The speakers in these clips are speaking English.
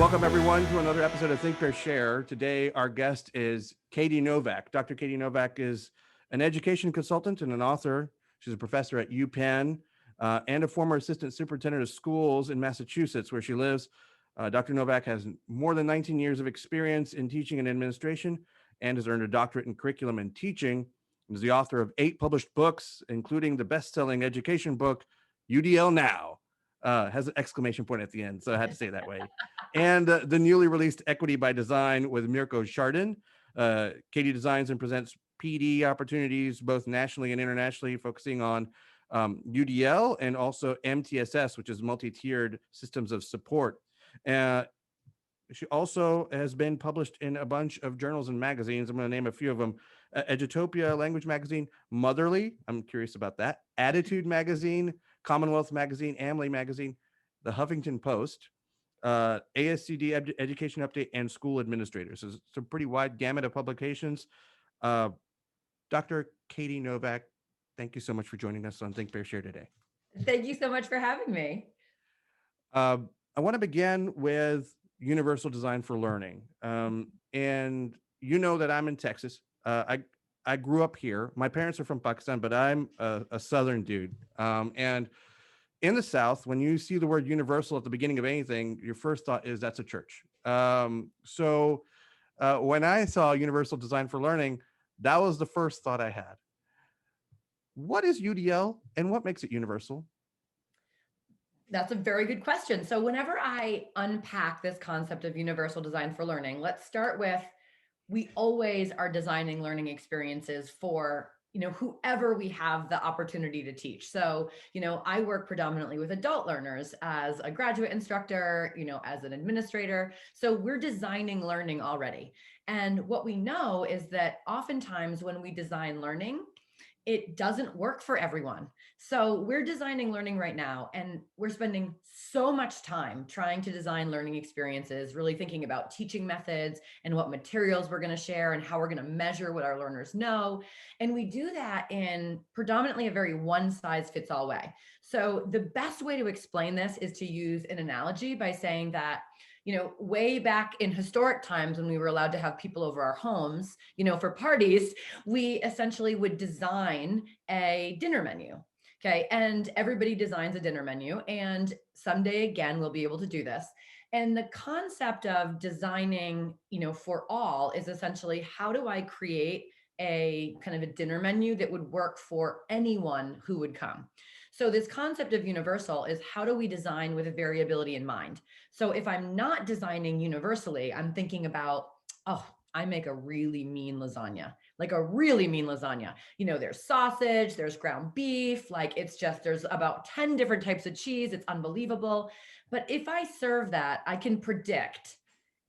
Welcome, everyone, to another episode of Think, Pair, Share. Today, our guest is Katie Novak. Dr. Katie Novak is an education consultant and an author. She's a professor at UPenn and a former assistant superintendent of schools in Massachusetts, where she lives. Dr. Novak has more than 19 years of experience in teaching and administration and has earned a doctorate in curriculum and teaching. And is the author of 8 published books, including the best-selling education book, UDL Now. Has an exclamation point at the end, so I had to say it that way. And the newly released Equity by Design with Mirko Chardin. Katie designs and presents PD opportunities, both nationally and internationally, focusing on UDL and also MTSS, which is multi-tiered systems of support. She also has been published in a bunch of journals and magazines. I'm going to name a few of them. Edutopia Language Magazine, Motherly, I'm curious about that, Attitude Magazine, Commonwealth Magazine, Amley Magazine, the Huffington Post, ASCD Education Update, and School Administrators. So it's a pretty wide gamut of publications. Dr. Katie Novak, thank you so much for joining us on Think, Pair, Share today. Thank you so much for having me. I want to begin with universal design for learning. And you know that I'm in Texas. I grew up here. My parents are from Pakistan, but I'm a Southern dude. And in the South, when you see the word universal at the beginning of anything, your first thought is that's a church. So when I saw universal design for learning, that was the first thought I had. What is UDL and what makes it universal? That's a very good question. So whenever I unpack this concept of universal design for learning, let's start with, we always are designing learning experiences for, whoever we have the opportunity to teach. So, I work predominantly with adult learners as a graduate instructor, as an administrator. So we're designing learning already. And what we know is that oftentimes when we design learning, it doesn't work for everyone. So we're designing learning right now, and we're spending so much time trying to design learning experiences, really thinking about teaching methods and what materials we're going to share and how we're going to measure what our learners know. And we do that in predominantly a very one-size-fits-all way. So the best way to explain this is to use an analogy by saying that way back in historic times when we were allowed to have people over our homes, for parties, we essentially would design a dinner menu. Okay. And everybody designs a dinner menu. And someday again, we'll be able to do this. And the concept of designing, for all is essentially, how do I create a kind of a dinner menu that would work for anyone who would come? So this concept of universal is, how do we design with a variability in mind? So if I'm not designing universally, I'm thinking about, I make a really mean lasagna, like a really mean lasagna. There's sausage, there's ground beef, there's about 10 different types of cheese. It's unbelievable. But if I serve that, I can predict,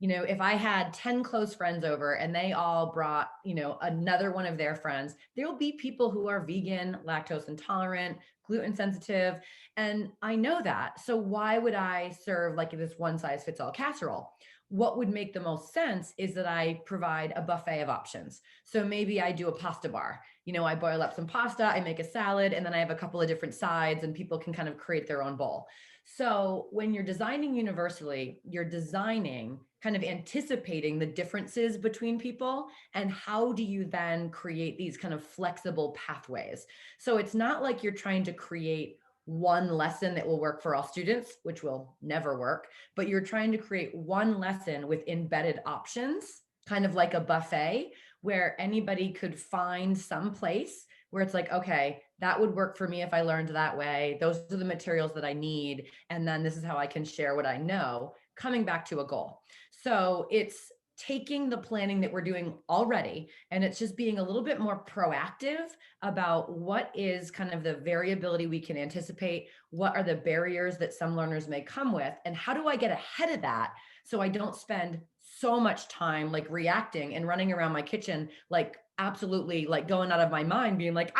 if I had 10 close friends over and they all brought, another one of their friends, there'll be people who are vegan, lactose intolerant, gluten sensitive. And I know that. So why would I serve like this one size fits all casserole? What would make the most sense is that I provide a buffet of options. So maybe I do a pasta bar. I boil up some pasta, I make a salad, and then I have a couple of different sides and people can kind of create their own bowl. So when you're designing universally, you're designing kind of anticipating the differences between people, and how do you then create these kind of flexible pathways? So it's not like you're trying to create one lesson that will work for all students, which will never work, but you're trying to create one lesson with embedded options, kind of like a buffet, where anybody could find some place where it's like, okay, that would work for me if I learned that way. Those are the materials that I need. And then this is how I can share what I know, coming back to a goal. So it's taking the planning that we're doing already, and it's just being a little bit more proactive about what is kind of the variability we can anticipate, what are the barriers that some learners may come with, and how do I get ahead of that so I don't spend so much time like reacting and running around my kitchen, like absolutely like going out of my mind, being like,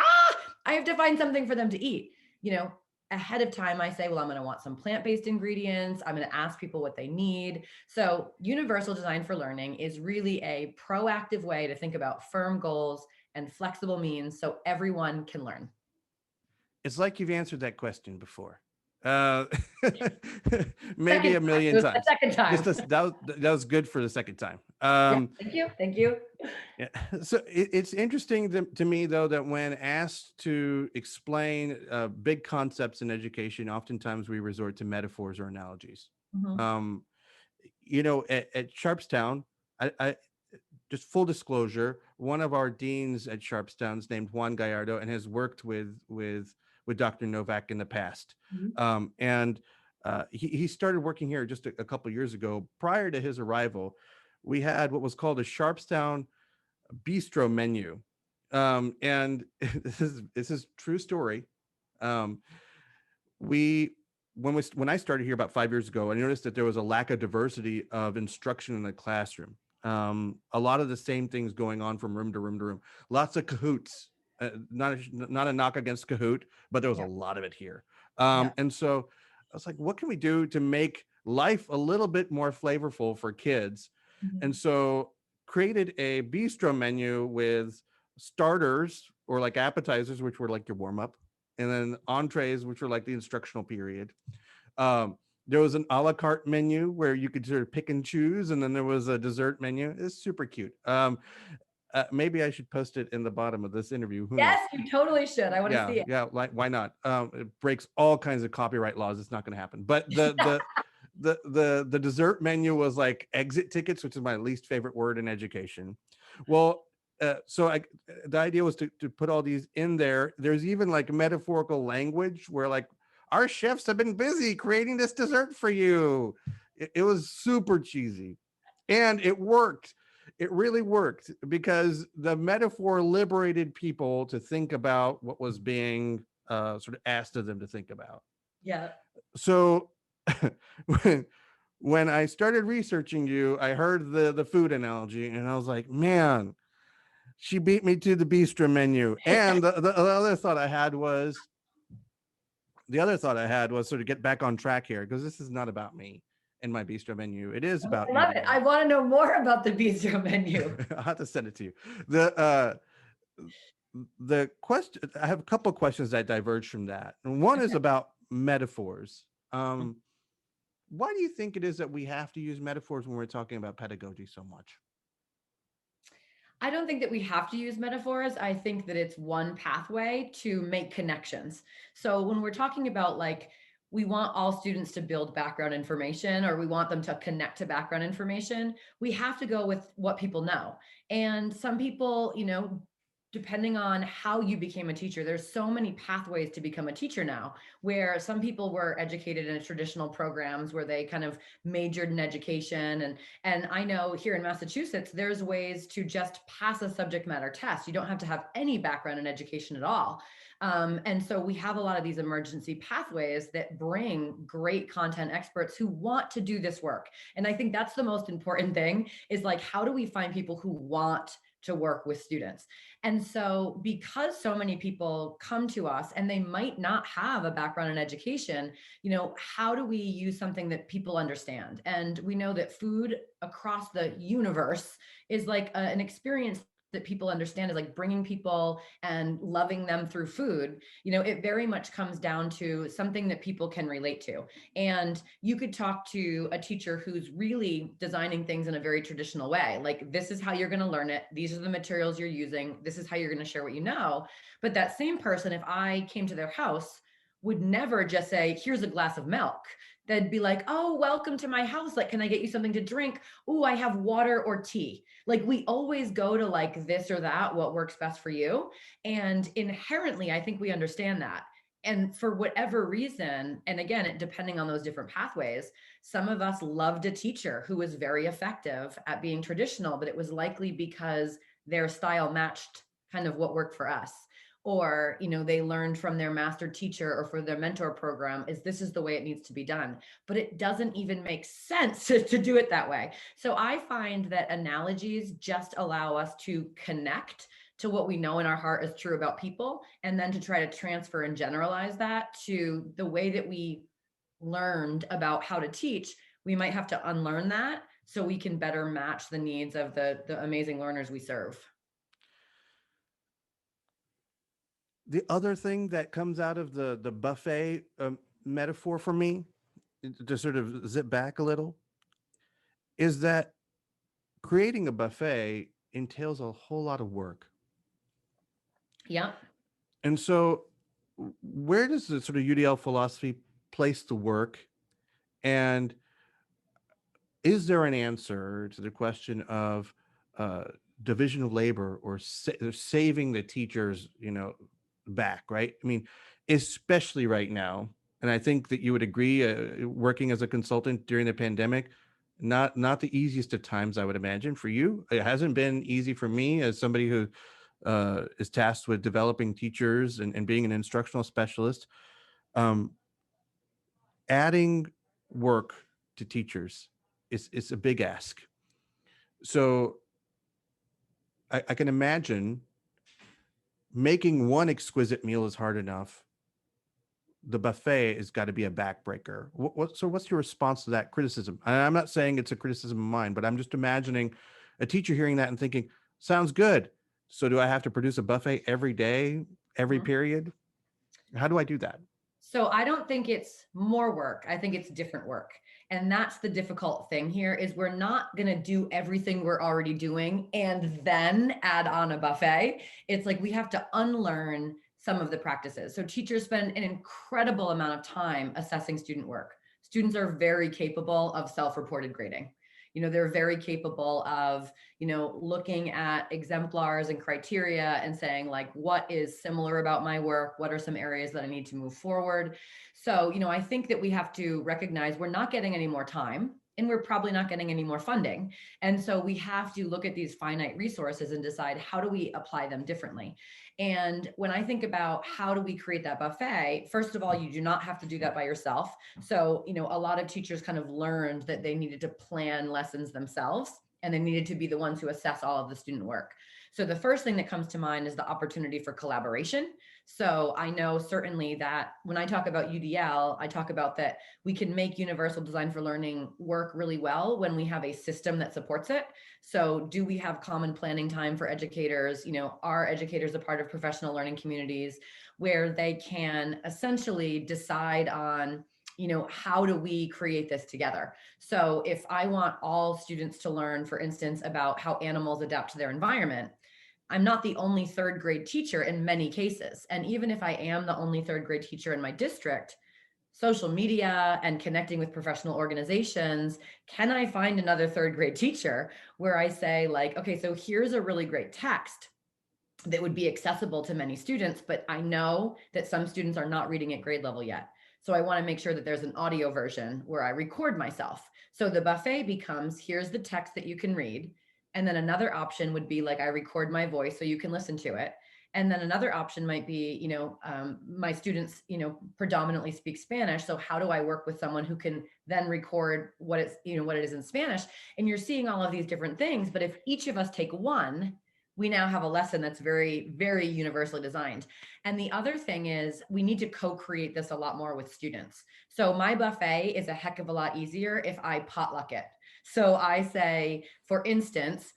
I have to find something for them to eat. Ahead of time, I say, well, I'm going to want some plant-based ingredients. I'm going to ask people what they need. So universal design for learning is really a proactive way to think about firm goals and flexible means so everyone can learn. It's like you've answered that question before. Uh, maybe Second a time. It million was the times. second time. That was good for the second time. Yeah, thank you. Thank you. Yeah. So it's interesting to me, though, that when asked to explain big concepts in education, oftentimes we resort to metaphors or analogies. Mhm. Um, at Sharpstown, I just full disclosure, one of our deans at Sharpstown is named Juan Gallardo and has worked with Dr. Novak in the past. Mhm. And he started working here just a couple of years ago. Prior to his arrival, we had what was called a Sharpstown bistro menu. And this is true story. Um, we when I started here about 5 years ago, I noticed that there was a lack of diversity of instruction in the classroom. A lot of the same things going on from room to room to room. Lots of cahoots. Not a knock against Kahoot, but there was a Yeah. lot of it here. Yeah. And so I was like, what can we do to make life a little bit more flavorful for kids? And Mhm. so created a bistro menu with starters or like appetizers, which were like your warm up, and then entrees, which were like the instructional period. Um, there was an a la carte menu where you could sort of pick and choose, and then there was a dessert menu. It's super cute. Maybe I should post it in the bottom of this interview. Who knows? Yes, you totally should. I want to Yeah, see it. yeah. Like, why not? It breaks all kinds of copyright laws. It's not going to happen. But the dessert menu was like exit tickets, which is my least favorite word in education. Well, the idea was to put all these in there. There's even like metaphorical language where like our chefs have been busy creating this dessert for you. It was super cheesy, and it worked. It really worked because the metaphor liberated people to think about what was being sort of asked of them to think about. Yeah. So when when I started researching you, I heard the food analogy, and I was like, man, she beat me to the bistro menu. And the other thought I had was sort of get back on track here, because this is not about me and my bistro menu. It is about I you love it. today. I want to know more about the bistro menu. I'll have to send it to you. The question, I have a couple of questions that diverge from that. And one is Okay. about metaphors. Um, why do you think it is that we have to use metaphors when we're talking about pedagogy so much? I don't think that we have to use metaphors. I think that it's one pathway to make connections. So when we're talking about like, we want all students to build background information or we want them to connect to background information, we have to go with what people know. And some people, depending on how you became a teacher, there's so many pathways to become a teacher now, where some people were educated in traditional programs where they kind of majored in education, and I know here in Massachusetts, there's ways to just pass a subject matter test. You don't have to have any background in education at all. And so we have a lot of these emergency pathways that bring great content experts who want to do this work. And I think that's the most important thing is like, how do we find people who want to work with students? And so, because so many people come to us and they might not have a background in education, how do we use something that people understand? And we know that food across the universe is like an experience that people understand, is like bringing people and loving them through food. It very much comes down to something that people can relate to. And you could talk to a teacher who's really designing things in a very traditional way. Like, this is how you're going to learn it. These are the materials you're using. This is how you're going to share what you know. But that same person, if I came to their house, would never just say, here's a glass of milk. They'd be like, oh, welcome to my house. Like, can I get you something to drink? Oh, I have water or tea. Like, we always go to like this or that, what works best for you. And inherently, I think we understand that. And for whatever reason, and again, depending on those different pathways, some of us loved a teacher who was very effective at being traditional, but it was likely because their style matched kind of what worked for us. Or, they learned from their master teacher or for their mentor program, is this is the way it needs to be done. But it doesn't even make sense to do it that way. So I find that analogies just allow us to connect to what we know in our heart is true about people, and then to try to transfer and generalize that to the way that we learned about how to teach. We might have to unlearn that so we can better match the needs of the amazing learners we serve. The other thing that comes out of the buffet metaphor for me to sort of zip back a little is that creating a buffet entails a whole lot of work. Yeah. And so, where does the sort of UDL philosophy place the work? And is there an answer to the question of uh, division of labor or saving the teachers, back, right? I mean, especially right now, and I think that you would agree, working as a consultant during the pandemic, not the easiest of times, I would imagine for you. It hasn't been easy for me as somebody who is tasked with developing teachers and being an instructional specialist. Um, Adding work to teachers is a big ask. So I can imagine making one exquisite meal is hard enough. The buffet has got to be a backbreaker. So what's your response to that criticism? And I'm not saying it's a criticism of mine, but I'm just imagining a teacher hearing that and thinking, sounds good. So do I have to produce a buffet every day, every Mhm. period? How do I do that? So I don't think it's more work. I think it's different work. And that's the difficult thing here is we're not going to do everything we're already doing and then add on a buffet. It's like we have to unlearn some of the practices. So teachers spend an incredible amount of time assessing student work. Students are very capable of self-reported grading. They're very capable of, looking at exemplars and criteria and saying like, what is similar about my work? What are some areas that I need to move forward? So, I think that we have to recognize we're not getting any more time and we're probably not getting any more funding. And so we have to look at these finite resources and decide how do we apply them differently. And when I think about how do we create that buffet, first of all, you do not have to do that by yourself. So, a lot of teachers kind of learned that they needed to plan lessons themselves and they needed to be the ones who assess all of the student work. So the first thing that comes to mind is the opportunity for collaboration. So I know certainly that when I talk about UDL, I talk about that we can make universal design for learning work really well when we have a system that supports it. So do we have common planning time for educators? Are educators a part of professional learning communities where they can essentially decide on how do we create this together? So if I want all students to learn, for instance, about how animals adapt to their environment, I'm not the only third grade teacher in many cases. And even if I am the only third grade teacher in my district, social media and connecting with professional organizations, can I find another third grade teacher where I say like, okay, so here's a really great text that would be accessible to many students, but I know that some students are not reading at grade level yet. So I want to make sure that there's an audio version where I record myself. So the buffet becomes, here's the text that you can read. And then another option would be like, I record my voice so you can listen to it. And then another option might be, my students, predominantly speak Spanish. So how do I work with someone who can then record what it is in Spanish? And you're seeing all of these different things. But if each of us take one, we now have a lesson that's very, very universally designed. And the other thing is we need to co-create this a lot more with students. So my buffet is a heck of a lot easier if I potluck it. So I say, for instance,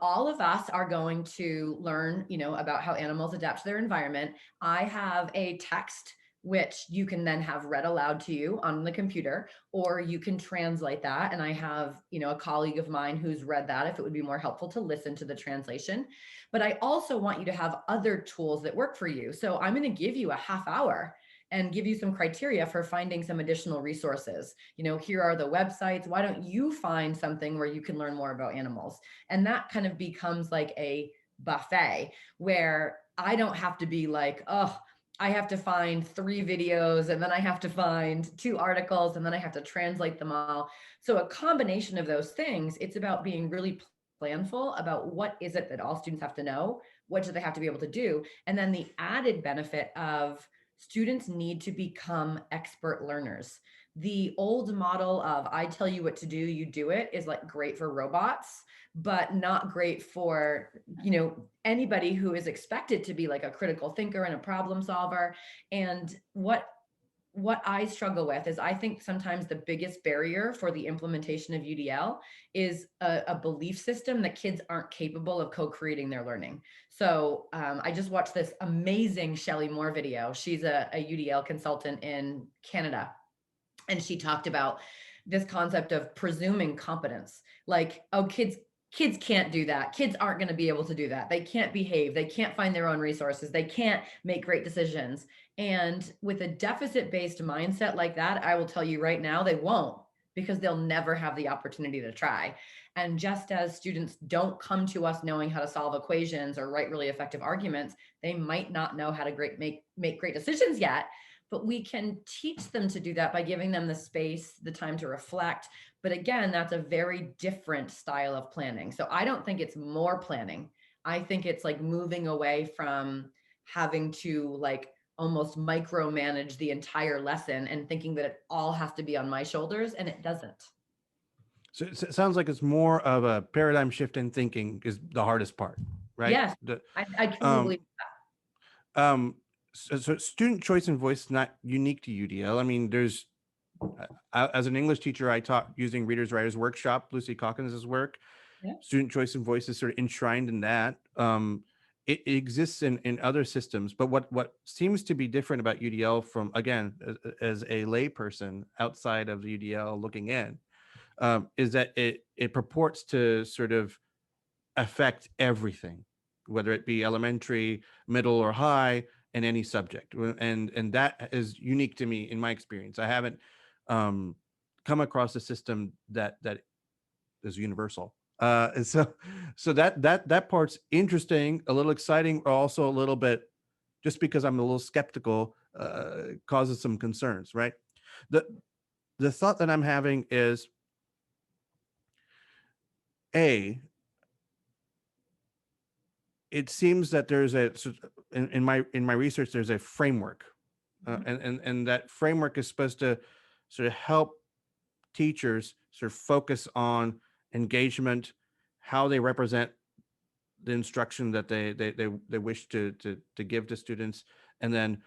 all of us are going to learn, about how animals adapt to their environment. I have a text which you can then have read aloud to you on the computer, or you can translate that. And I have, a colleague of mine who's read that if it would be more helpful to listen to the translation. But I also want you to have other tools that work for you. So I'm going to give you a half hour and give you some criteria for finding some additional resources. Here are the websites. Why don't you find something where you can learn more about animals? And that kind of becomes like a buffet where I don't have to be like, oh, I have to find 3 videos and then I have to find 2 articles and then I have to translate them all. So a combination of those things, it's about being really planful about what is it that all students have to know, what do they have to be able to do, and then the added benefit of students need to become expert learners. The old model of I tell you what to do, you do it is like great for robots, but not great for, anybody who is expected to be like a critical thinker and a problem solver. And what what I struggle with is I think sometimes the biggest barrier for the implementation of UDL is a belief system that kids aren't capable of co-creating their learning. So I just watched this amazing Shelley Moore video. She's a UDL consultant in Canada. And she talked about this concept of presuming competence. Like, oh, kids can't do that. Kids aren't going to be able to do that. They can't behave. They can't find their own resources. They can't make great decisions. And with a deficit-based mindset like that, I will tell you right now, they won't, because they'll never have the opportunity to try. And just as students don't come to us knowing how to solve equations or write really effective arguments, they might not know how to make great decisions yet. But we can teach them to do that by giving them the space, the time to reflect. But again, that's a very different style of planning. So I don't think it's more planning. I think it's like moving away from having to like almost micromanage the entire lesson and thinking that it all has to be on my shoulders, and it doesn't. So it sounds like it's more of a paradigm shift in thinking is the hardest part, right? Yes, I truly believe Um, so student choice and voice is not unique to UDL. I mean, there's as an English teacher, I taught using Readers Writers Workshop, Lucy Calkins' work. Yeah. Student choice and voice is sort of enshrined in that. It exists in other systems, but what seems to be different about UDL from, again, as a layperson outside of the UDL looking in, is that it purports to sort of affect everything, whether it be elementary, middle, or high, in any subject. And that is unique to me in my experience. I haven't come across a system that is universal. And so that part's interesting, a little exciting, or also a little bit, just because I'm a little skeptical, causes some concerns, right? The thought that I'm having is, it seems that there's in my research, there's a framework, and that framework is supposed to sort of help teachers sort of focus on engagement, how they represent the instruction that they wish to give to students, and then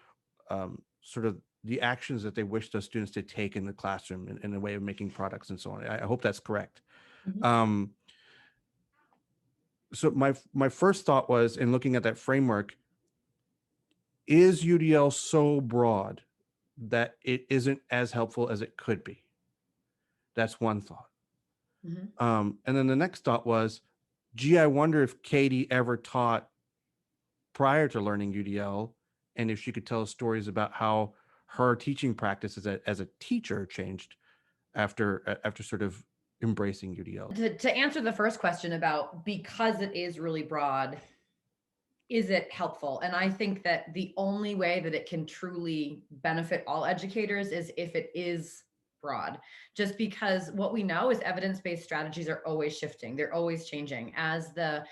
sort of the actions that they wish those students to take in the classroom in a way of making products and so on. I hope that's correct. Mhm. So my first thought was, in looking at that framework, is UDL so broad that it isn't as helpful as it could be? That's one thought. Mhm. And then the next thought was, gee, I wonder if Katie ever taught prior to learning UDL, and if she could tell us stories about how her teaching practice as a teacher changed after sort of embracing UDL. To answer the first question about, because it is really broad, is it helpful? And I think that the only way that it can truly benefit all educators is if it is broad, just because what we know is evidence-based strategies are always shifting. They're always changing as the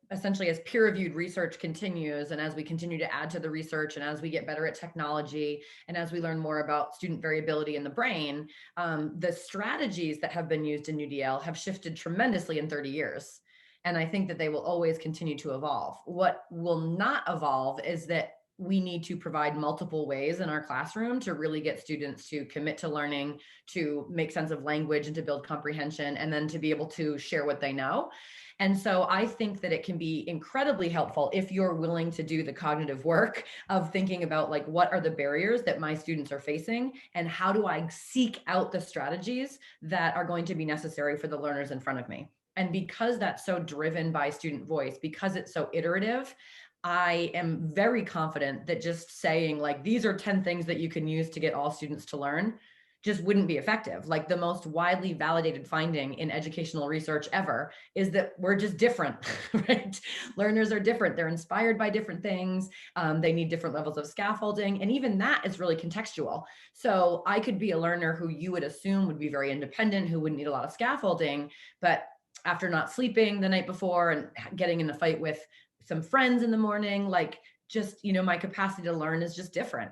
essentially as peer-reviewed research continues, and as we continue to add to the research, and as we get better at technology, and as we learn more about student variability in the brain, the strategies that have been used in UDL have shifted tremendously in 30 years. And I think that they will always continue to evolve. What will not evolve is that we need to provide multiple ways in our classroom to really get students to commit to learning, to make sense of language, and to build comprehension, and then to be able to share what they know. And so I think that it can be incredibly helpful if you're willing to do the cognitive work of thinking about, like, what are the barriers that my students are facing, and how do I seek out the strategies that are going to be necessary for the learners in front of me. And because that's so driven by student voice, because it's so iterative, I am very confident that just saying, like, these are 10 things that you can use to get all students to learn, just wouldn't be effective. Like, the most widely validated finding in educational research ever is that we're just different, right? Learners are different. They're inspired by different things. They need different levels of scaffolding. And even that is really contextual. So I could be a learner who you would assume would be very independent, who wouldn't need a lot of scaffolding, but after not sleeping the night before and getting in a fight with some friends in the morning, like, just, my capacity to learn is just different.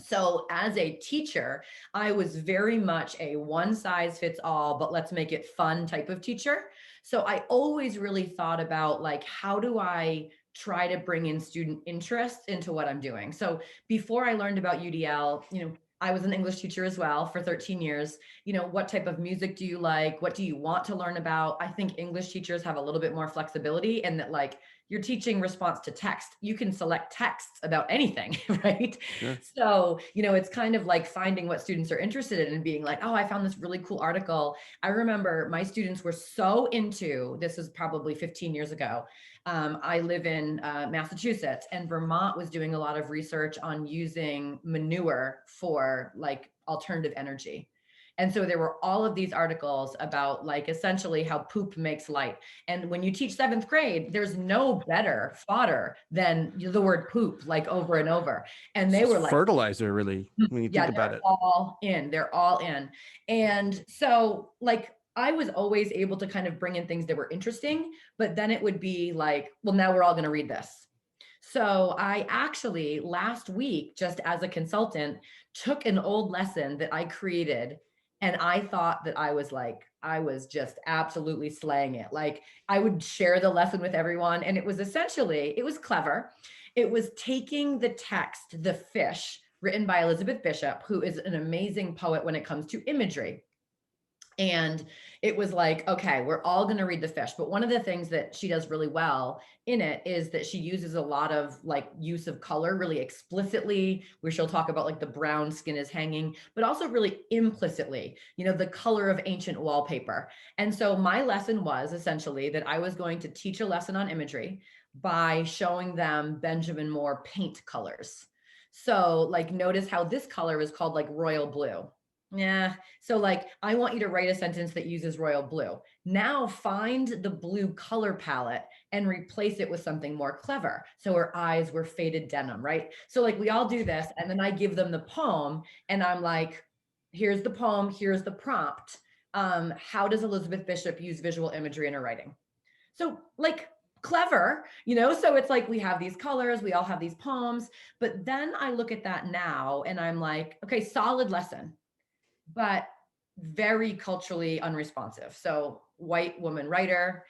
So as a teacher, I was very much a one size fits all, but let's make it fun type of teacher. So I always really thought about, like, how do I try to bring in student interest into what I'm doing. So before I learned about UDL, I was an English teacher as well for 13 years. What type of music do you like? What do you want to learn about? I think English teachers have a little bit more flexibility in that, like, you're teaching response to text. You can select texts about anything, right? Sure. So, it's kind of like finding what students are interested in and being like, oh, I found this really cool article. I remember my students were so into, this is probably 15 years ago. I live in Massachusetts, and Vermont was doing a lot of research on using manure for like alternative energy. And so there were all of these articles about like essentially how poop makes light. And when you teach 7th grade, there's no better fodder than the word poop, like over and over. And they were like, fertilizer, really, when you yeah, think about it. They're all in. And so like, I was always able to kind of bring in things that were interesting, but then it would be like, well, now we're all going to read this. So I actually last week, just as a consultant, took an old lesson that I created, and I thought that I was just absolutely slaying it. Like, I would share the lesson with everyone, and it was clever. It was taking the text, The Fish, written by Elizabeth Bishop, who is an amazing poet when it comes to imagery. And it was like, okay, we're all going to read The Fish. But one of the things that she does really well in it is that she uses a lot of like use of color really explicitly, where she'll talk about like the brown skin is hanging, but also really implicitly, the color of ancient wallpaper. And so my lesson was essentially that I was going to teach a lesson on imagery by showing them Benjamin Moore paint colors. So like, notice how this color is called like royal blue. Yeah. So like, I want you to write a sentence that uses royal blue. Now find the blue color palette and replace it with something more clever. So her eyes were faded denim, right? So like, we all do this. And then I give them the poem and I'm like, here's the poem, here's the prompt. How does Elizabeth Bishop use visual imagery in her writing? So like, clever, so it's like, we have these colors, we all have these poems, but then I look at that now and I'm like, okay, solid lesson, but very culturally unresponsive. So white woman writer.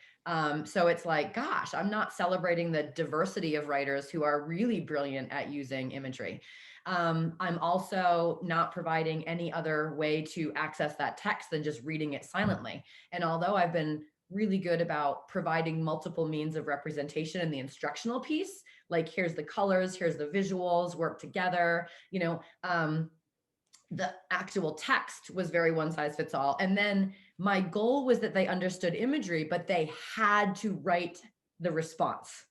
So it's like, gosh, I'm not celebrating the diversity of writers who are really brilliant at using imagery. I'm also not providing any other way to access that text than just reading it silently. And although I've been really good about providing multiple means of representation in the instructional piece, like here's the colors, here's the visuals, work together, the actual text was very one size fits all. And then my goal was that they understood imagery, but they had to write the response.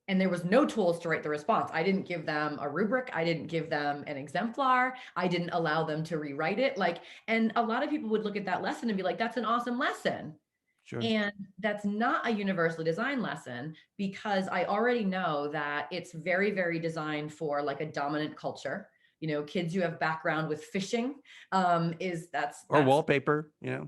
And there was no tools to write the response. I didn't give them a rubric. I didn't give them an exemplar. I didn't allow them to rewrite it. And a lot of people would look at that lesson and be like, that's an awesome lesson. Sure. And that's not a universally designed lesson, because I already know that it's very, very designed for like a dominant culture. Kids who have background with fishing, that's wallpaper, Yeah,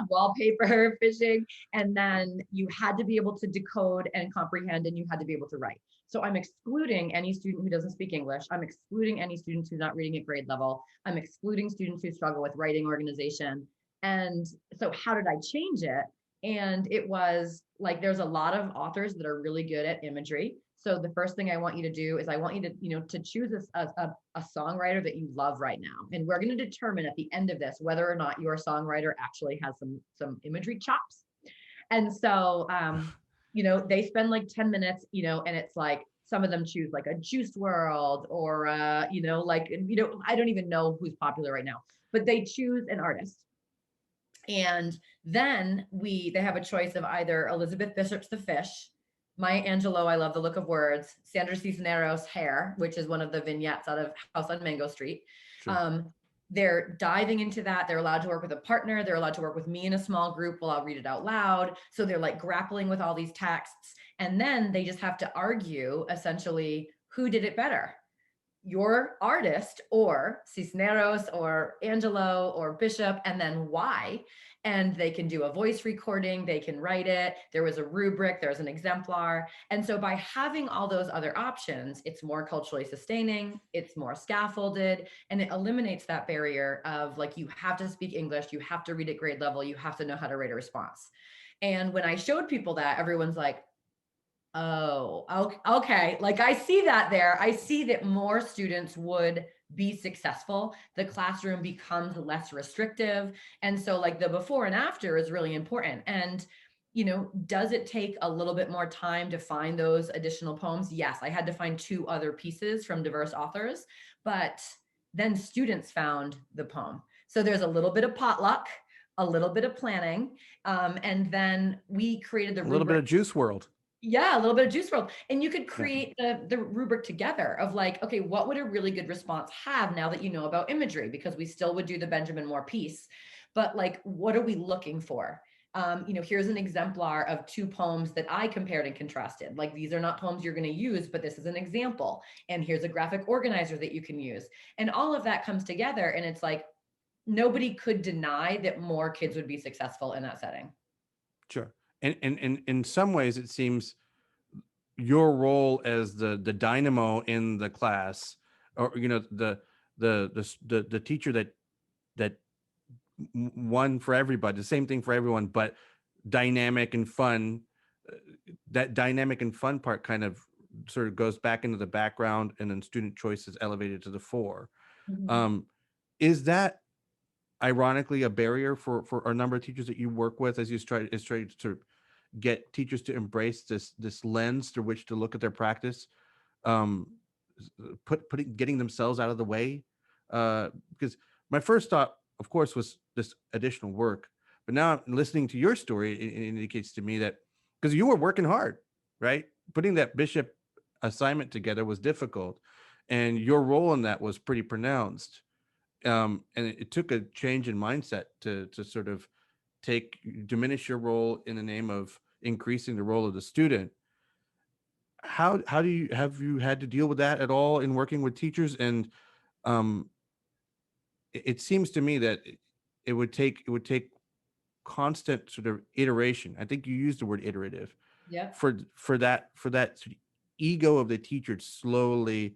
wallpaper, fishing. And then you had to be able to decode and comprehend, and you had to be able to write. So I'm excluding any student who doesn't speak English. I'm excluding any students who's not reading at grade level. I'm excluding students who struggle with writing organization. And so how did I change it? And it was like, there's a lot of authors that are really good at imagery. So the first thing I want you to do is I want you to, to choose a songwriter that you love right now. And we're going to determine at the end of this whether or not your songwriter actually has some imagery chops. And so, they spend like 10 minutes, and it's like, some of them choose like a Juice WRLD or, I don't even know who's popular right now, but they choose an artist. And then they have a choice of either Elizabeth Bishop's The Fish, Maya Angelou, I Love the Look of Words, Sandra Cisneros' Hair, which is one of the vignettes out of House on Mango Street. Sure. They're diving into that. They're allowed to work with a partner. They're allowed to work with me in a small group while I'll read it out loud. So they're like grappling with all these texts. And then they just have to argue essentially who did it better, your artist or Cisneros or Angelou or Bishop, and then why. And they can do a voice recording, they can write it. There was a rubric, there's an exemplar. And so by having all those other options, it's more culturally sustaining, it's more scaffolded, and it eliminates that barrier of like, you have to speak English, you have to read at grade level, you have to know how to write a response. And when I showed people that, everyone's like, Oh, okay. Like I see that there. I see that more students would be successful. The classroom becomes less restrictive. And so like the before and after is really important. And, does it take a little bit more time to find those additional poems? Yes, I had to find two other pieces from diverse authors, but then students found the poem. So there's a little bit of potluck, a little bit of planning. And then we created the A little bit rubric. of Juice World. Yeah, a little bit of juice world. And you could Yeah. create the rubric together of like, okay, what would a really good response have now that you know about imagery? Because we still would do the Benjamin Moore piece, but like, what are we looking for? Here's an exemplar of two poems that I compared and contrasted. Like, these are not poems you're going to use, but this is an example. And here's a graphic organizer that you can use. And all of that comes together. And it's like, nobody could deny that more kids would be successful in that setting. Sure. And in some ways, it seems your role as the dynamo in the class, or the teacher that one for everybody, the same thing for everyone, but dynamic and fun. That dynamic and fun part kind of sort of goes back into the background, and then student choice is elevated to the fore. Mhm. Um, is that ironically a barrier for a number of teachers that you work with as you try to sort of get teachers to embrace this lens through which to look at their practice, um, getting themselves out of the way? Because my first thought, of course, was this additional work, but now listening to your story, it indicates to me that because you were working hard, right? Putting that bishop assignment together was difficult, and your role in that was pretty pronounced. And it took a change in mindset to sort of diminish your role in the name of increasing the role of the student. How do you have you had to deal with that at all in working with teachers? And um, it seems to me that it would take constant sort of iteration. I think you used the word iterative Yep. for that sort of ego of the teacher to slowly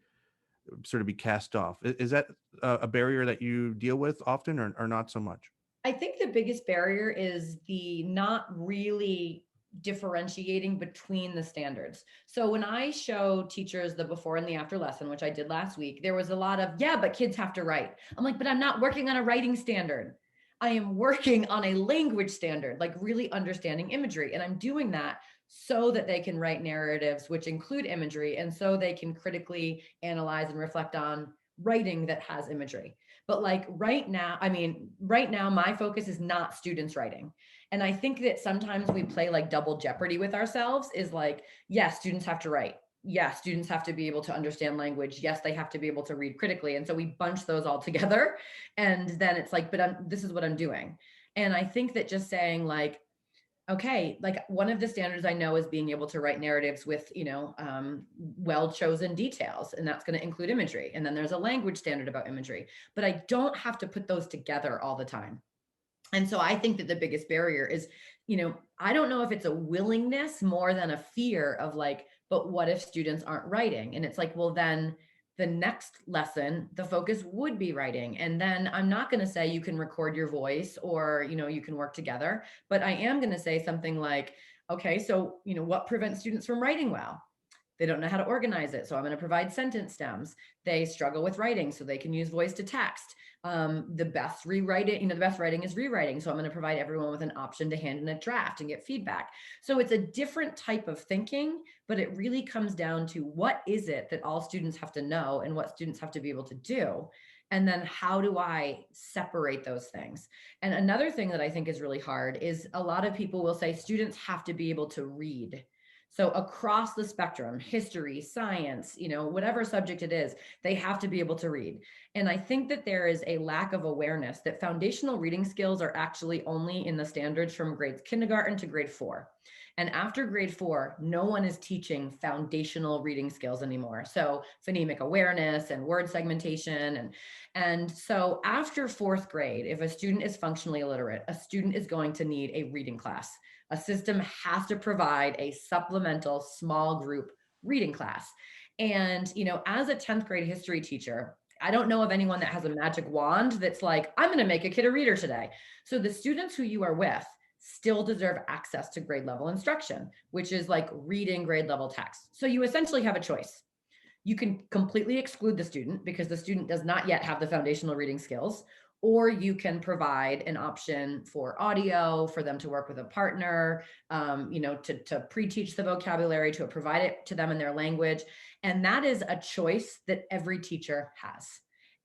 sort of be cast off. Is that a barrier that you deal with often, or not so much? I think the biggest barrier is the not really differentiating between the standards. So when I show teachers the before and the after lesson, which I did last week, there was a lot of, yeah, but kids have to write. I'm like, but I'm not working on a writing standard. I am working on a language standard, like really understanding imagery. And I'm doing that so that they can write narratives which include imagery, and so they can critically analyze and reflect on writing that has imagery. But like right now, my focus is not students writing. And I think that sometimes we play like double jeopardy with ourselves, is like, yes, students have to write. Yes, students have to be able to understand language. Yes, they have to be able to read critically. And so we bunch those all together. And then it's like, but this is what I'm doing. And I think that just saying like, okay, like one of the standards I know is being able to write narratives with, well chosen details, and that's going to include imagery. And then there's a language standard about imagery, but I don't have to put those together all the time. And so I think that the biggest barrier is, I don't know if it's a willingness more than a fear of like, but what if students aren't writing? And it's like, well, then the next lesson, the focus would be writing. And then I'm not going to say you can record your voice or, you can work together, but I am going to say something like, okay, so, what prevents students from writing well? They don't know how to organize it. So I'm going to provide sentence stems. They struggle with writing, so they can use voice to text. The best writing is rewriting. So I'm going to provide everyone with an option to hand in a draft and get feedback. So it's a different type of thinking, but it really comes down to what is it that all students have to know and what students have to be able to do. And then how do I separate those things? And another thing that I think is really hard is a lot of people will say students have to be able to read. So across the spectrum, history, science, whatever subject it is, they have to be able to read. And I think that there is a lack of awareness that foundational reading skills are actually only in the standards from grades kindergarten to grade 4. And after grade 4, no one is teaching foundational reading skills anymore. So phonemic awareness and word segmentation. And so after 4th grade, if a student is functionally illiterate, a student is going to need a reading class. A system has to provide a supplemental small group reading class. And, as a 10th grade history teacher, I don't know of anyone that has a magic wand that's like, I'm going to make a kid a reader today. So the students who you are with still deserve access to grade level instruction, which is like reading grade level text. So you essentially have a choice. You can completely exclude the student because the student does not yet have the foundational reading skills, or you can provide an option for audio, for them to work with a partner, to pre-teach the vocabulary, to provide it to them in their language. And that is a choice that every teacher has.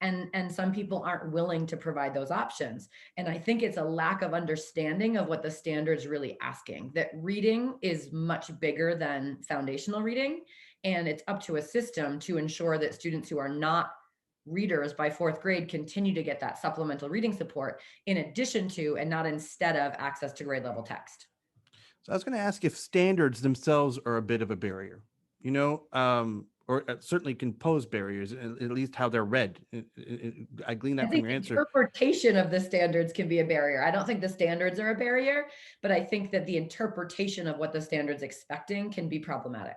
And some people aren't willing to provide those options. And I think it's a lack of understanding of what the standard's really asking, that reading is much bigger than foundational reading. And it's up to a system to ensure that students who are not readers by fourth grade continue to get that supplemental reading support in addition to, and not instead of, access to grade level text. So I was going to ask if standards themselves are a bit of a barrier, or certainly can pose barriers, at least how they're read. I glean that from your answer. Interpretation of the standards can be a barrier. I don't think the standards are a barrier, but I think that the interpretation of what the standard's expecting can be problematic.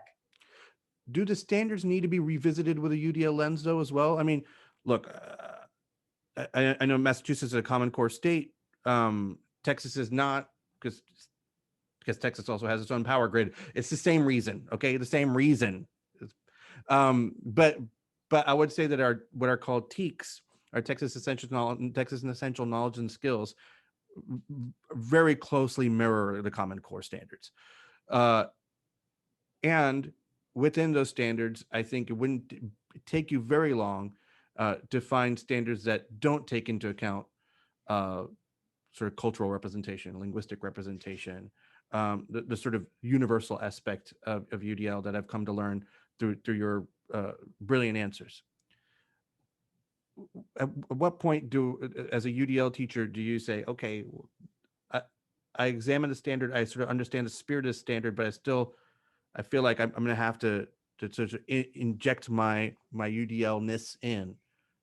Do the standards need to be revisited with a UDL lens, though, as well? I mean, look, I know Massachusetts is a Common Core state. Texas is not, because Texas also has its own power grid. It's the same reason, okay? The same reason. But I would say that what are called TEKS, our Texas Essential Knowledge and Skills, very closely mirror the Common Core standards. And within those standards, I think it wouldn't take you very long to find standards that don't take into account sort of cultural representation, linguistic representation, the sort of universal aspect of UDL that I've come to learn through your brilliant answers. At what point as a UDL teacher, do you say, okay, I examine the standard, I sort of understand the spirit of the standard, but I feel like I'm going to have to sort of inject my UDL-ness in.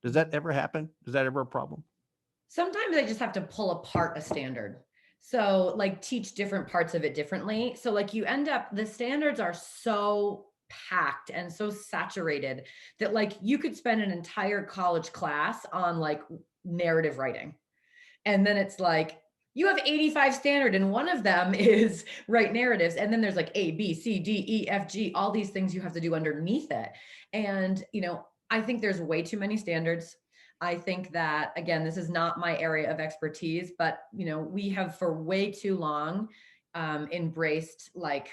Does that ever happen? Is that ever a problem? Sometimes I just have to pull apart a standard. So like teach different parts of it differently. So like you end up, the standards are so packed and so saturated that like you could spend an entire college class on like narrative writing. And then it's like, you have 85 standard and one of them is write narratives. And then there's like A, B, C, D, E, F, G, all these things you have to do underneath it. And, I think there's way too many standards. I think that, again, this is not my area of expertise, but, we have for way too long embraced like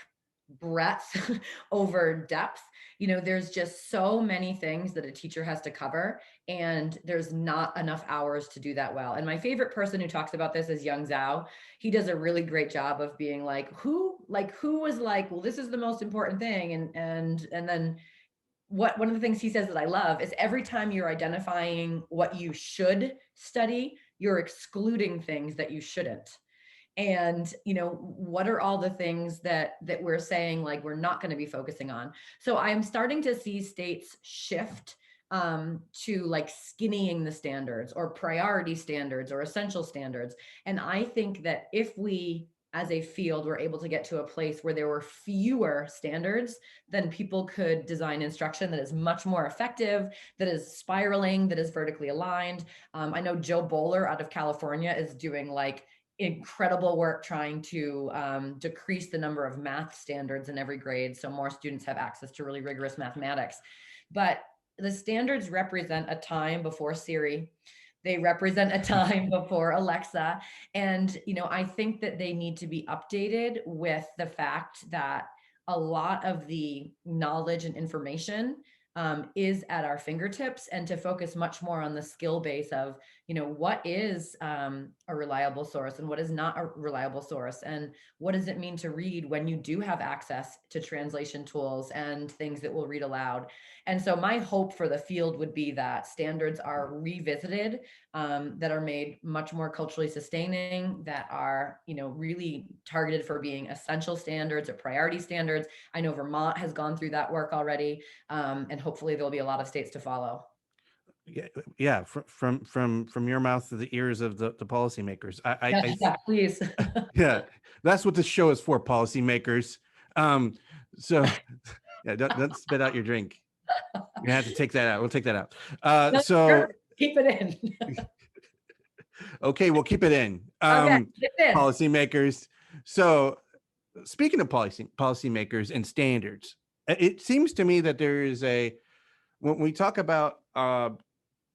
breadth over depth. There's just so many things that a teacher has to cover, and there's not enough hours to do that well. And my favorite person who talks about this is Young Zhao. He does a really great job of being like, who was like, well, this is the most important thing. And then one of the things he says that I love is every time you're identifying what you should study, you're excluding things that you shouldn't. And what are all the things that we're saying like we're not going to be focusing on? So I'm starting to see states shift to like skinnying the standards or priority standards or essential standards. And I think that if we as a field were able to get to a place where there were fewer standards, then people could design instruction that is much more effective, that is spiraling, that is vertically aligned. I know Joe Bowler out of California is doing like incredible work trying to decrease the number of math standards in every grade so more students have access to really rigorous mathematics. But the standards represent a time before Siri. They represent a time before Alexa. And, I think that they need to be updated with the fact that a lot of the knowledge and information is at our fingertips, and to focus much more on the skill base of, what is a reliable source and what is not a reliable source, and what does it mean to read when you do have access to translation tools and things that will read aloud. And so my hope for the field would be that standards are revisited, that are made much more culturally sustaining, that are, really targeted for being essential standards or priority standards. I know Vermont has gone through that work already, and hopefully there'll be a lot of states to follow. Yeah. From your mouth to the ears of the policymakers. Yeah, please. Yeah, that's what this show is for, policymakers. So yeah, don't spit out your drink. You have to take that out. We'll take that out. No, So sure. Keep it in. okay, we'll keep it in. Okay, keep it in. Policymakers. So speaking of policymakers and standards, it seems to me that there is when we talk about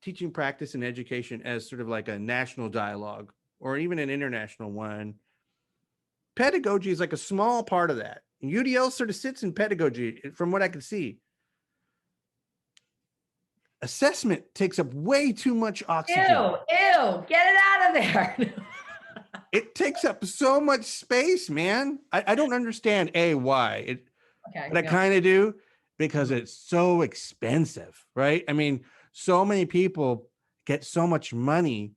teaching practice and education as sort of like a national dialogue or even an international one, pedagogy is like a small part of that. UDL sort of sits in pedagogy from what I can see. Assessment takes up way too much oxygen. Ew, get it out of there. It takes up so much space, man. I don't understand why. But I kind of do, because it's so expensive, right? I mean, so many people get so much money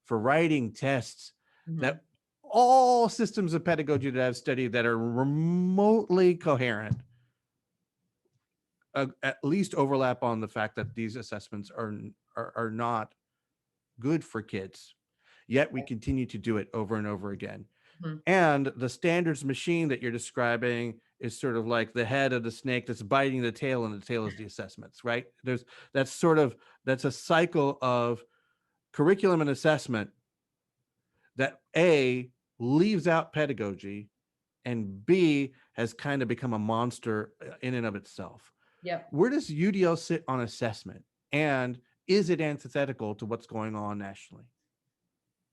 for writing tests that all systems of pedagogy that I've studied that are remotely coherent at least overlap on the fact that these assessments are not good for kids. Yet we continue to do it over and over again. And the standards machine that you're describing is sort of like the head of the snake that's biting the tail, and the tail is the assessments, right? That's a cycle of curriculum and assessment that A, leaves out pedagogy, and B, has kind of become a monster in and of itself. Yep. Where does UDL sit on assessment? And is it antithetical to what's going on nationally?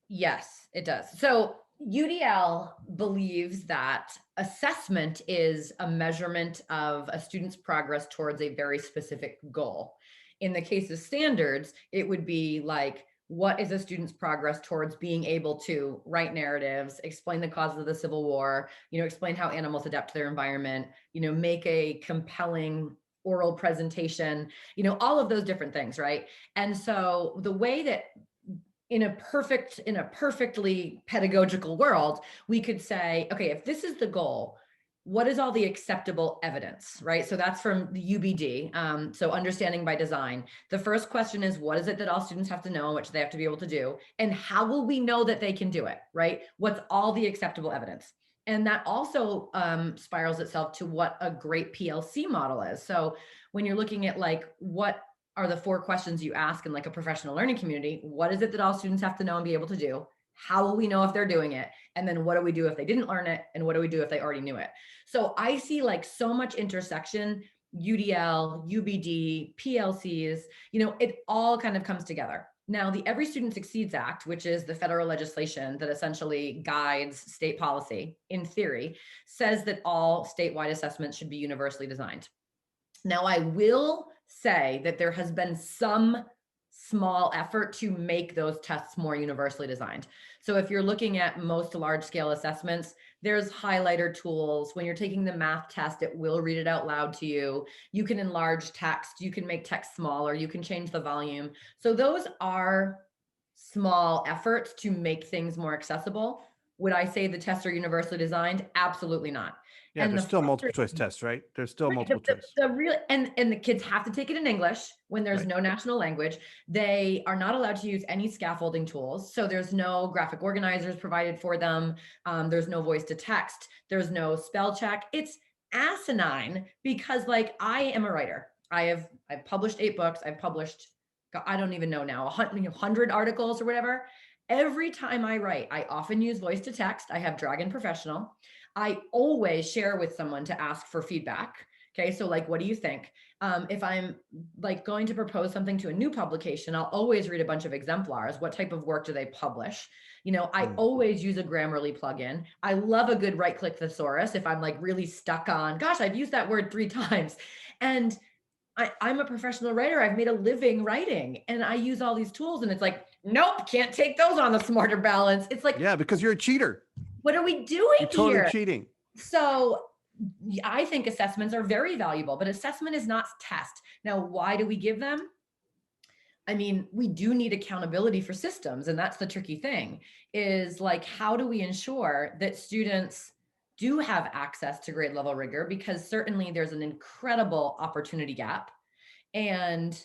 Yes, it does. So UDL believes that assessment is a measurement of a student's progress towards a very specific goal. In the case of standards, it would be like, what is a student's progress towards being able to write narratives, explain the causes of the Civil War, explain how animals adapt to their environment, make a compelling oral presentation, all of those different things, right? And so the way that in a perfectly pedagogical world, we could say, okay, if this is the goal, what is all the acceptable evidence, right? So that's from the UBD. So understanding by design. The first question is, what is it that all students have to know, which they have to be able to do? And how will we know that they can do it, right? What's all the acceptable evidence? And that also spirals itself to what a great PLC model is. So when you're looking at like, what are the 4 questions you ask in like a professional learning community? What is it that all students have to know and be able to do? How will we know if they're doing it? And then what do we do if they didn't learn it? And what do we do if they already knew it? So I see like so much intersection, UDL, UBD, PLCs, it all kind of comes together. Now, the Every Student Succeeds Act, which is the federal legislation that essentially guides state policy, in theory, says that all statewide assessments should be universally designed. Now, I will say that there has been some small effort to make those tests more universally designed. So if you're looking at most large scale assessments, there's highlighter tools. When you're taking the math test, it will read it out loud to you. You can enlarge text, you can make text smaller, you can change the volume. So those are small efforts to make things more accessible. Would I say the tests are universally designed? Absolutely not. Yeah, And there's still multiple choice tests, right? There's still multiple choice. The real and the kids have to take it in English when there's no national language. They are not allowed to use any scaffolding tools. So there's no graphic organizers provided for them. There's no voice to text. There's no spell check. It's asinine because like I am a writer. I've published 8 books. I've published, I don't even know now, 100 articles or whatever. Every time I write, I often use voice to text. I have Dragon Professional. I always share with someone to ask for feedback. Okay, so like, what do you think? If I'm like going to propose something to a new publication, I'll always read a bunch of exemplars. What type of work do they publish? I always use a Grammarly plugin. I love a good right-click thesaurus if I'm like really stuck on, gosh, I've used that word 3 times. And I'm a professional writer. I've made a living writing and I use all these tools and it's like, nope, can't take those on the Smarter Balance. It's like, yeah, because you're a cheater. What are we doing You're totally here? cheating. So I think assessments are very valuable, but assessment is not test. Now, why do we give them? I mean, we do need accountability for systems. And that's the tricky thing is like, how do we ensure that students do have access to grade level rigor? Because certainly there's an incredible opportunity gap. And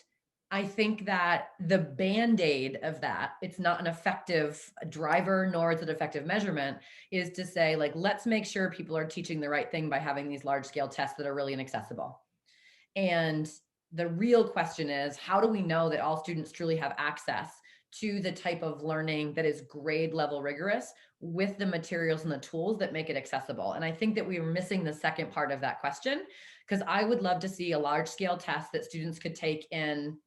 I think that the Band-Aid of that, it's not an effective driver, nor is it effective measurement, is to say, like, let's make sure people are teaching the right thing by having these large scale tests that are really inaccessible. And the real question is, how do we know that all students truly have access to the type of learning that is grade level rigorous with the materials and the tools that make it accessible. And I think that we were missing the second part of that question, because I would love to see a large scale test that students could take in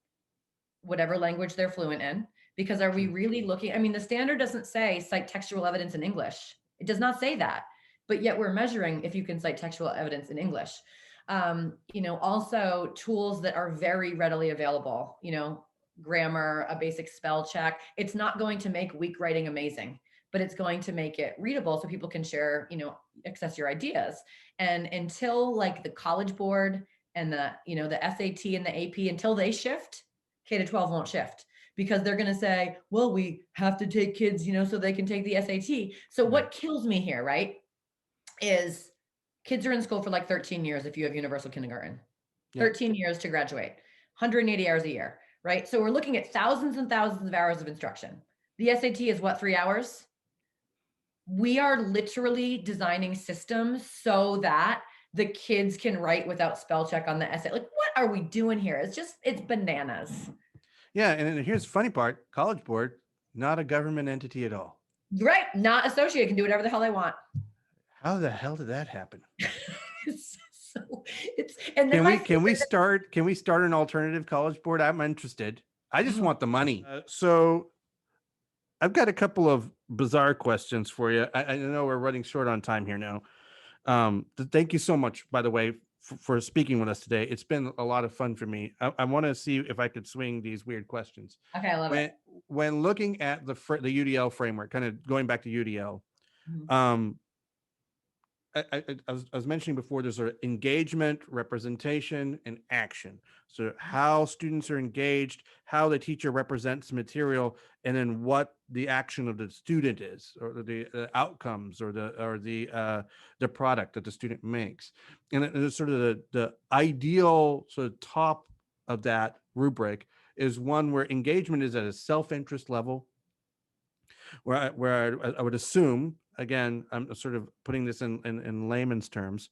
whatever language they're fluent in. Because are we really looking, I mean, the standard doesn't say cite textual evidence in English. It does not say that, but yet we're measuring if you can cite textual evidence in English. Also tools that are very readily available, grammar, a basic spell check. It's not going to make weak writing amazing, but it's going to make it readable so people can share, access your ideas. And until like the College Board and the SAT and the AP, until they shift, K-12 won't shift, because they're going to say, well, we have to take kids, so they can take the SAT. So what kills me here, right, is kids are in school for like 13 years if you have universal kindergarten, 13 years to graduate, 180 hours a year, right? So we're looking at thousands and thousands of hours of instruction. The SAT is what, 3 hours? We are literally designing systems so that the kids can write without spell check on the essay. Like, what are we doing here? It's bananas. Yeah, and here's the funny part: College Board, not a government entity at all. Right, not associated, can do whatever the hell they want. How the hell did that happen? Can we start an alternative College Board? I'm interested. I just want the money. So I've got a couple of bizarre questions for you. I know we're running short on time here now. Thank you so much, by the way, for speaking with us today. It's been a lot of fun for me. I want to see if I could swing these weird questions. Okay, I love it. When looking at the UDL framework, kind of going back to UDL, I was mentioning before, there's sort of engagement, representation, and action. So how students are engaged, how the teacher represents material, and then what the action of the student is, or the outcomes, or the product that the student makes. And it's sort of the ideal sort of top of that rubric is one where engagement is at a self-interest level, where I would assume, again, I'm sort of putting this in layman's terms,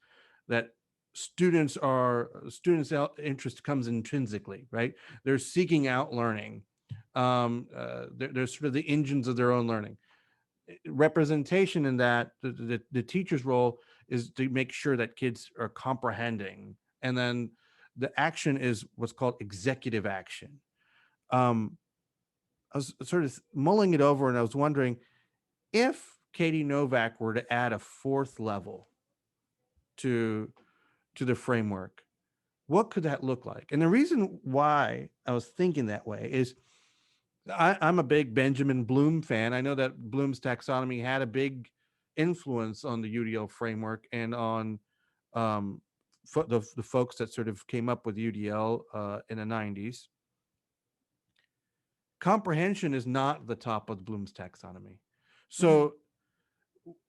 that students' interest comes intrinsically, right? They're seeking out learning. They're sort of the engines of their own learning. Representation in that, the teacher's role is to make sure that kids are comprehending. And then the action is what's called executive action. I was sort of mulling it over, and I was wondering if Katie Novak were to add a fourth level to the framework, what could that look like? And the reason why I was thinking that way is I'm a big Benjamin Bloom fan. I know that Bloom's taxonomy had a big influence on the UDL framework and on the folks that sort of came up with UDL in the 90s. Comprehension is not the top of Bloom's taxonomy. So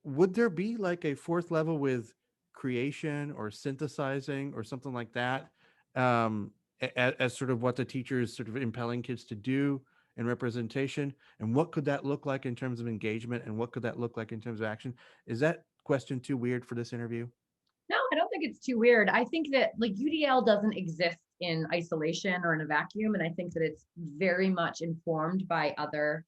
would there be like a fourth level with creation or synthesizing or something like that, as sort of what the teacher is sort of impelling kids to do in representation? And what could that look like in terms of engagement? And what could that look like in terms of action? Is that question too weird for this interview? No, I don't think it's too weird. I think that like UDL doesn't exist in isolation or in a vacuum. And I think that it's very much informed by other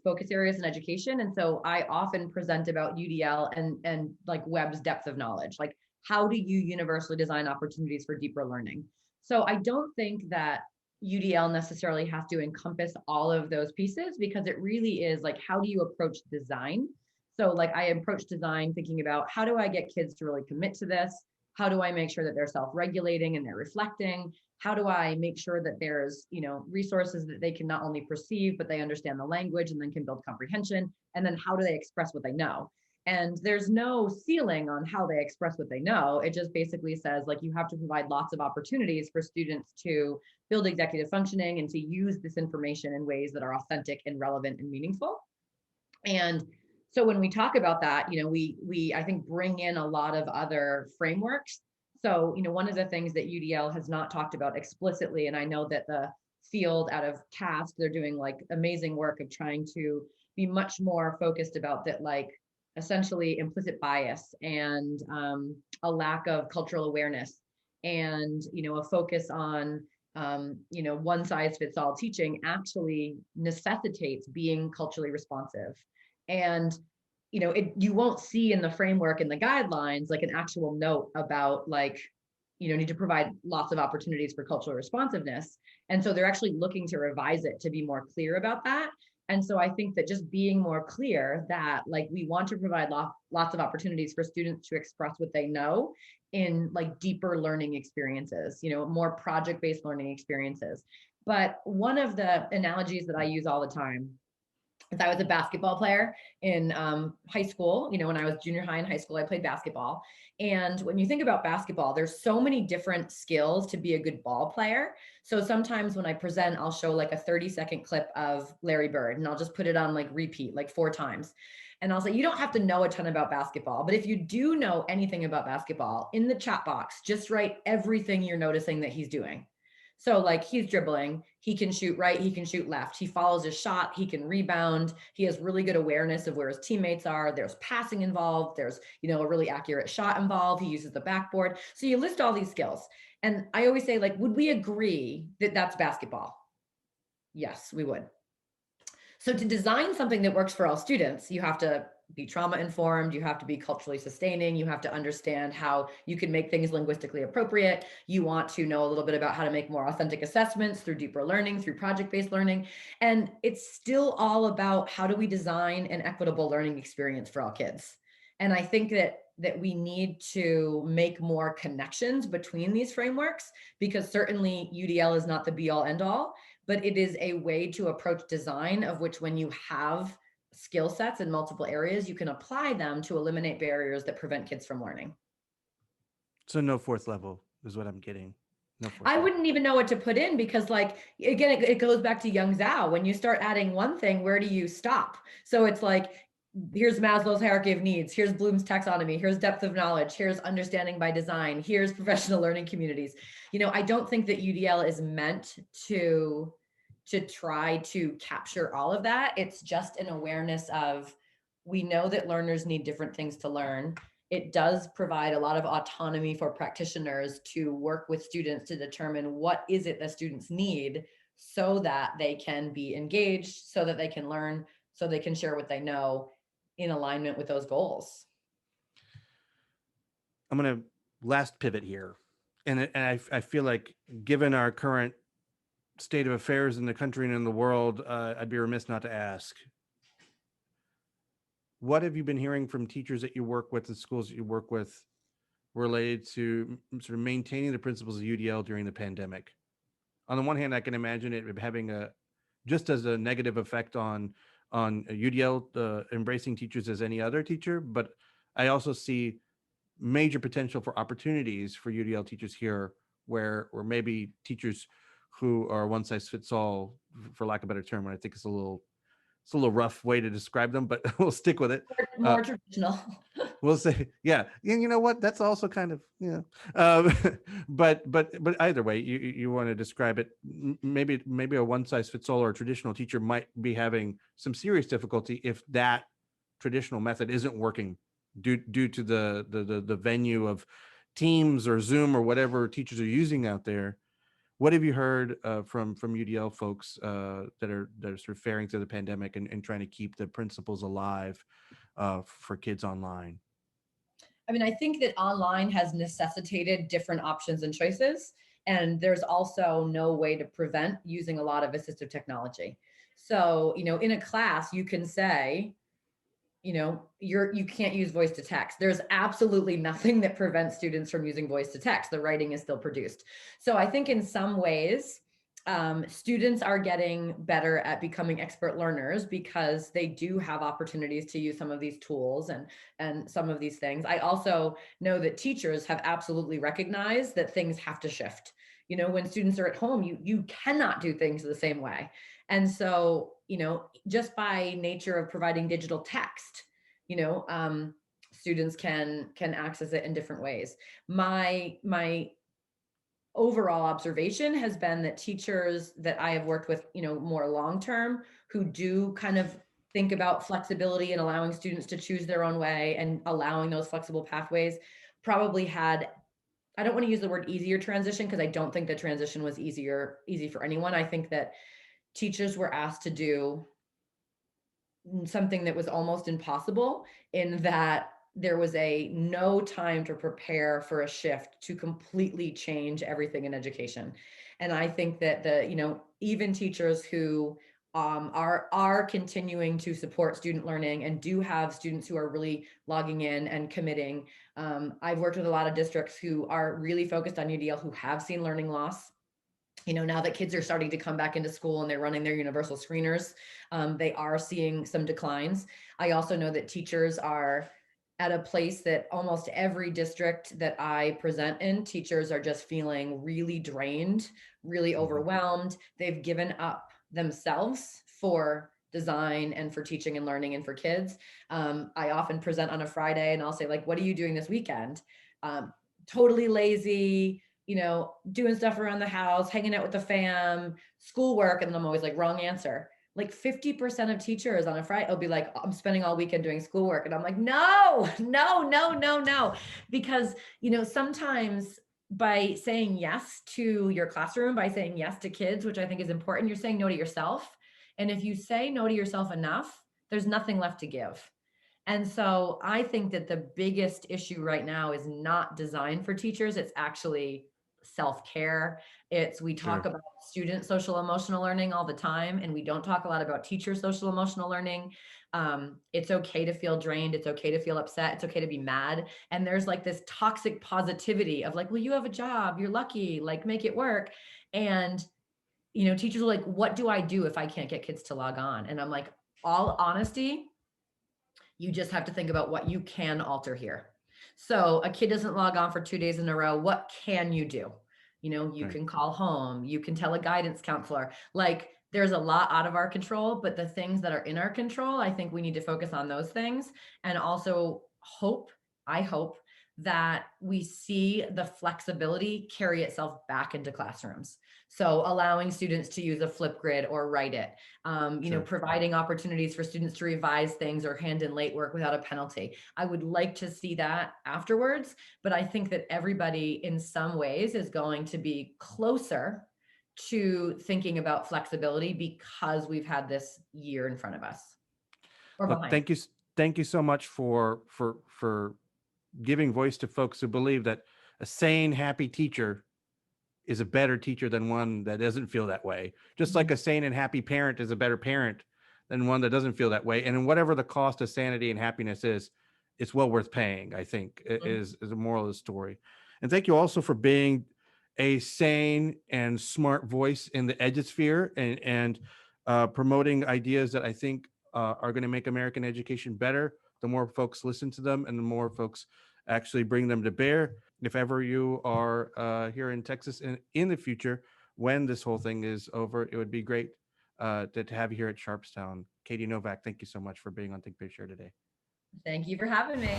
focus areas in education. And so I often present about UDL and like Webb's depth of knowledge. Like, how do you universally design opportunities for deeper learning? So I don't think that UDL necessarily has to encompass all of those pieces, because it really is like, how do you approach design? So like I approach design thinking about, how do I get kids to really commit to this? How do I make sure that they're self-regulating and they're reflecting? How do I make sure that there's, resources that they can not only perceive, but they understand the language and then can build comprehension? And then how do they express what they know? And there's no ceiling on how they express what they know. It just basically says, like, you have to provide lots of opportunities for students to build executive functioning and to use this information in ways that are authentic and relevant and meaningful. And so when we talk about that, we I think bring in a lot of other frameworks. So, one of the things that UDL has not talked about explicitly, and I know that the field out of CAST, they're doing like amazing work of trying to be much more focused about that, like essentially implicit bias and a lack of cultural awareness, and a focus on one size fits all teaching actually necessitates being culturally responsive. And you won't see in the framework and the guidelines like an actual note about like, need to provide lots of opportunities for cultural responsiveness. And so they're actually looking to revise it to be more clear about that. And so I think that just being more clear that like we want to provide lots of opportunities for students to express what they know in like deeper learning experiences, more project-based learning experiences. But one of the analogies that I use all the time, I was a basketball player in high school. When I was junior high and high school, I played basketball. And when you think about basketball, there's so many different skills to be a good ball player. So sometimes when I present, I'll show like a 30-second clip of Larry Bird and I'll just put it on like repeat, like 4 times. And I'll say, you don't have to know a ton about basketball, but if you do know anything about basketball, in the chat box, just write everything you're noticing that he's doing. So like he's dribbling, he can shoot right, he can shoot left, he follows his shot, he can rebound, he has really good awareness of where his teammates are, there's passing involved, there's, a really accurate shot involved, he uses the backboard. So you list all these skills. And I always say like, would we agree that that's basketball? Yes, we would. So to design something that works for all students, you have to be trauma informed, you have to be culturally sustaining, you have to understand how you can make things linguistically appropriate. You want to know a little bit about how to make more authentic assessments through deeper learning, through project-based learning. And it's still all about how do we design an equitable learning experience for all kids. And I think that we need to make more connections between these frameworks, because certainly UDL is not the be all end all, but it is a way to approach design of which when you have skill sets in multiple areas, you can apply them to eliminate barriers that prevent kids from learning. So no 4th level is what I'm getting. No 4th I level. wouldn't even know what to put in, because like, again, it goes back to Young Zhao. When you start adding one thing, where do you stop? So it's like, here's Maslow's hierarchy of needs, here's Bloom's taxonomy, here's depth of knowledge, here's understanding by design, here's professional learning communities. I don't think that UDL is meant to try to capture all of that. It's just an awareness of, we know that learners need different things to learn. It does provide a lot of autonomy for practitioners to work with students to determine what is it that students need so that they can be engaged, so that they can learn, so they can share what they know in alignment with those goals. I'm going to last pivot here. And I feel like given our current state of affairs in the country and in the world, I'd be remiss not to ask, what have you been hearing from teachers that you work with, the schools that you work with, related to sort of maintaining the principles of UDL during the pandemic? On the one hand, I can imagine it having just as a negative effect on UDL embracing teachers as any other teacher, but I also see major potential for opportunities for UDL teachers here, where maybe teachers who are one size fits all, for lack of a better term, I think it's a little rough way to describe them, but we'll stick with it. More traditional. We'll say, yeah. You know what? That's also kind of, but either way, you want to describe it. Maybe a one size fits all or a traditional teacher might be having some serious difficulty if that traditional method isn't working due to the venue of Teams or Zoom or whatever teachers are using out there. What have you heard from UDL folks that are sort of faring through the pandemic and trying to keep the principles alive for kids online? I mean, I think that online has necessitated different options and choices. And there's also no way to prevent using a lot of assistive technology. So, in a class, you can say, you can't use voice to text. There's absolutely nothing that prevents students from using voice to text. The writing is still produced. So I think in some ways, students are getting better at becoming expert learners because they do have opportunities to use some of these tools and some of these things. I also know that teachers have absolutely recognized that things have to shift. When students are at home, you cannot do things the same way. And so, just by nature of providing digital text, students can access it in different ways. My overall observation has been that teachers that I have worked with, more long-term, who do kind of think about flexibility and allowing students to choose their own way and allowing those flexible pathways, probably had I don't want to use the word easier transition, because I don't think the transition was easy for anyone. I think that teachers were asked to do something that was almost impossible, in that there was no time to prepare for a shift to completely change everything in education. And I think that even teachers who are continuing to support student learning and do have students who are really logging in and committing. I've worked with a lot of districts who are really focused on UDL, who have seen learning loss. Now that kids are starting to come back into school and they're running their universal screeners, they are seeing some declines. I also know that teachers are at a place that almost every district that I present in, teachers are just feeling really drained, really overwhelmed. They've given up themselves for design and for teaching and learning and for kids. I often present on a Friday and I'll say, like, what are you doing this weekend? Totally lazy, doing stuff around the house, hanging out with the fam, schoolwork. And then I'm always like, wrong answer. Like 50% of teachers on a Friday will be like, I'm spending all weekend doing schoolwork. And I'm like, no. Because, sometimes by saying yes to your classroom, by saying yes to kids, which I think is important, you're saying no to yourself. And if you say no to yourself enough, there's nothing left to give. And so I think that the biggest issue right now is not design for teachers. It's actually self-care. We talk about student social emotional learning all the time, and we don't talk a lot about teacher social emotional learning. It's okay to feel drained. It's okay to feel upset. It's okay to be mad. And there's like this toxic positivity of like, well, you have a job, you're lucky, like make it work. And, teachers are like, what do I do if I can't get kids to log on? And I'm like, all honesty, you just have to think about what you can alter here. So a kid doesn't log on for 2 days in a row. What can you do? You can call home, you can tell a guidance counselor. Like, there's a lot out of our control, but the things that are in our control, I think we need to focus on those things. And also I hope that we see the flexibility carry itself back into classrooms. So allowing students to use a Flipgrid or write it, providing opportunities for students to revise things or hand in late work without a penalty. I would like to see that afterwards, but I think that everybody in some ways is going to be closer to thinking about flexibility because we've had this year in front of us or Look, behind. thank you so much for giving voice to folks who believe that a sane, happy teacher is a better teacher than one that doesn't feel that way. Just like a sane and happy parent is a better parent than one that doesn't feel that way. And whatever the cost of sanity and happiness is, it's well worth paying, I think, is a moral of the story. And thank you also for being a sane and smart voice in the edusphere and promoting ideas that I think are going to make American education better. The more folks listen to them and the more folks actually bring them to bear. If ever you are here in Texas in the future, when this whole thing is over, it would be great to have you here at Sharpstown. Katie Novak, thank you so much for being on Think Big Share today. Thank you for having me.